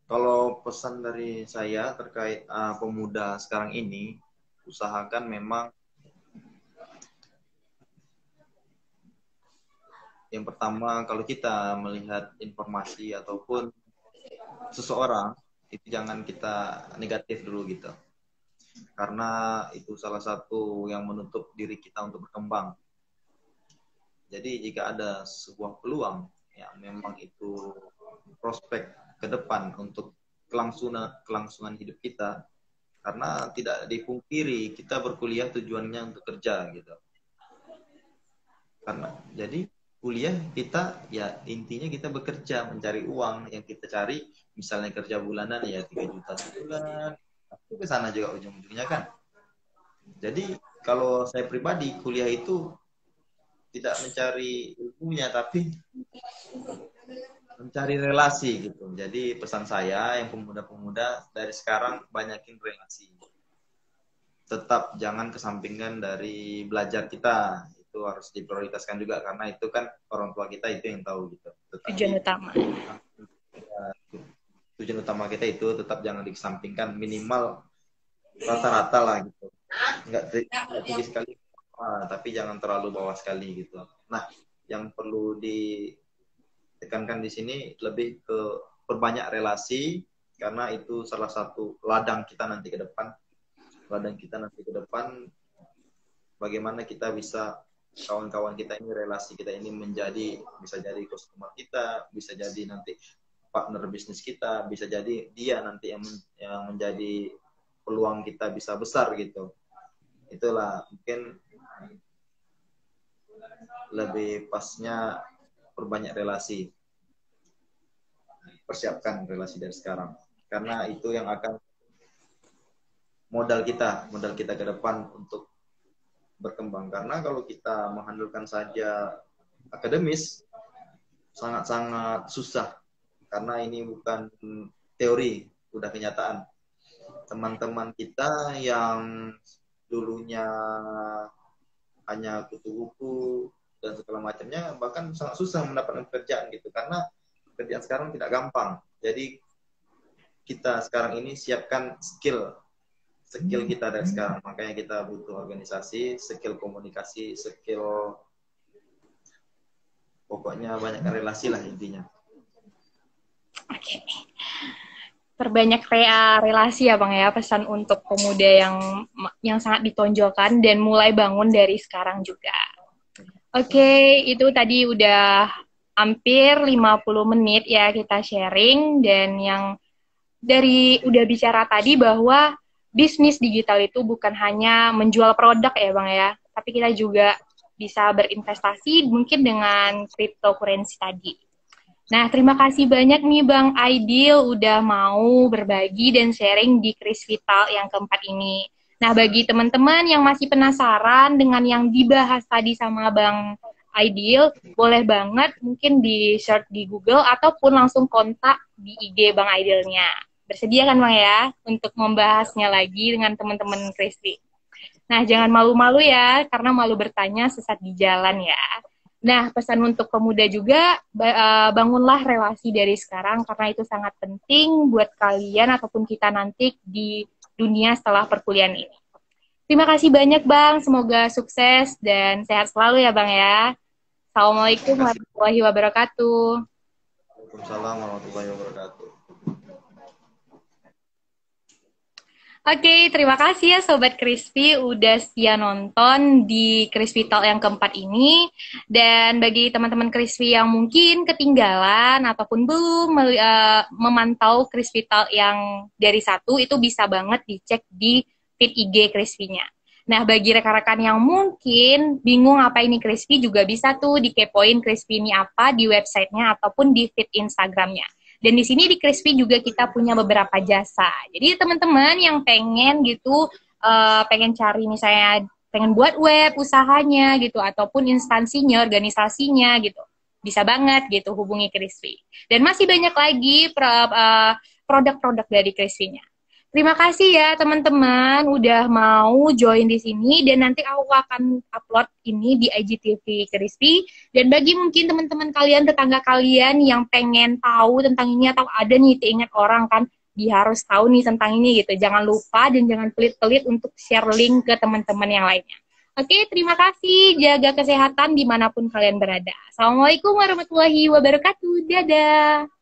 kalau pesan dari saya terkait pemuda sekarang ini, usahakan memang yang pertama, kalau kita melihat informasi ataupun seseorang, itu jangan kita negatif dulu gitu. Karena itu salah satu yang menutup diri kita untuk berkembang. Jadi jika ada sebuah peluang yang memang itu prospek ke depan untuk kelangsungan hidup kita, karena tidak dipungkiri kita berkuliah tujuannya untuk kerja gitu. Karena jadi kuliah kita ya intinya kita bekerja mencari uang yang kita cari, misalnya kerja bulanan ya 3 juta sebulan, itu ke sana juga ujung-ujungnya kan. Jadi kalau saya pribadi kuliah itu tidak mencari ilmunya tapi mencari relasi gitu. Jadi pesan saya yang pemuda-pemuda dari sekarang banyakin relasi. Tetap jangan kesampingkan dari belajar kita. Itu harus diprioritaskan juga karena itu kan orang tua kita itu yang tahu gitu. Tetapi Tujuan utama. tujuan utama kita itu tetap jangan dikesampingkan, minimal rata-rata lah gitu. Enggak tinggi sekali, tapi jangan terlalu bawah sekali gitu. Nah, yang perlu ditekankan di sini lebih ke perbanyak relasi karena itu salah satu ladang kita nanti ke depan. Ladang kita nanti ke depan bagaimana kita bisa kawan-kawan kita ini, relasi kita ini bisa jadi customer kita, bisa jadi nanti partner bisnis kita, bisa jadi dia nanti yang menjadi peluang kita bisa besar gitu. Itulah mungkin lebih pasnya perbanyak relasi. Persiapkan relasi dari sekarang. Karena itu yang akan modal kita ke depan untuk berkembang. Karena kalau kita mengandalkan saja akademis, sangat-sangat susah. Karena ini bukan teori, udah kenyataan. Teman-teman kita yang dulunya hanya kutu buku dan segala macamnya, bahkan sangat susah mendapatkan pekerjaan gitu. Karena pekerjaan sekarang tidak gampang. Jadi kita sekarang ini siapkan skill kita dari sekarang. Makanya kita butuh organisasi, skill komunikasi, skill pokoknya banyak relasi lah intinya. Oke. Perbanyak relasi ya Bang ya, pesan untuk pemuda yang sangat ditonjolkan dan mulai bangun dari sekarang juga. Oke, itu tadi udah hampir 50 menit ya kita sharing, dan yang udah bicara tadi bahwa bisnis digital itu bukan hanya menjual produk ya Bang ya, tapi kita juga bisa berinvestasi mungkin dengan cryptocurrency tadi. Nah, terima kasih banyak nih Bang Aidil udah mau berbagi dan sharing di Kris Vital yang keempat ini. Nah, bagi teman-teman yang masih penasaran dengan yang dibahas tadi sama Bang Aidil, boleh banget mungkin di-search di Google ataupun langsung kontak di IG Bang Aidilnya. Bersedia kan Bang ya untuk membahasnya lagi dengan teman-teman Kristi. Nah, jangan malu-malu ya, karena malu bertanya sesat di jalan ya. Nah, pesan untuk pemuda juga, bangunlah relasi dari sekarang, karena itu sangat penting buat kalian ataupun kita nanti di dunia setelah perkuliahan ini. Terima kasih banyak Bang, semoga sukses dan sehat selalu ya Bang ya. Assalamualaikum warahmatullahi wabarakatuh. Waalaikumsalam warahmatullahi wabarakatuh. Oke, terima kasih ya Sobat Crispy udah setia nonton di Crispy Talk yang keempat ini. Dan bagi teman-teman Crispy yang mungkin ketinggalan ataupun belum memantau Crispy Talk yang dari 1, itu bisa banget dicek di feed IG Crispy-nya. Nah, bagi rekan-rekan yang mungkin bingung apa ini Crispy, juga bisa tuh dikepoin Crispy ini apa di websitenya ataupun di feed Instagramnya. Dan di sini di Crispy juga kita punya beberapa jasa. Jadi teman-teman yang pengen gitu, pengen cari misalnya, pengen buat web usahanya gitu, ataupun instansinya, organisasinya gitu, bisa banget gitu hubungi Crispy. Dan masih banyak lagi produk-produk dari Crispy-nya. Terima kasih ya teman-teman udah mau join di sini, dan nanti aku akan upload ini di IGTV Crispy. Dan bagi mungkin teman-teman kalian, tetangga kalian yang pengen tahu tentang ini, atau ada nih ingat orang kan dia harus tahu nih tentang ini gitu, jangan lupa dan jangan pelit-pelit untuk share link ke teman-teman yang lainnya. Oke, terima kasih. Jaga kesehatan dimanapun kalian berada. Assalamualaikum warahmatullahi wabarakatuh. Dadah.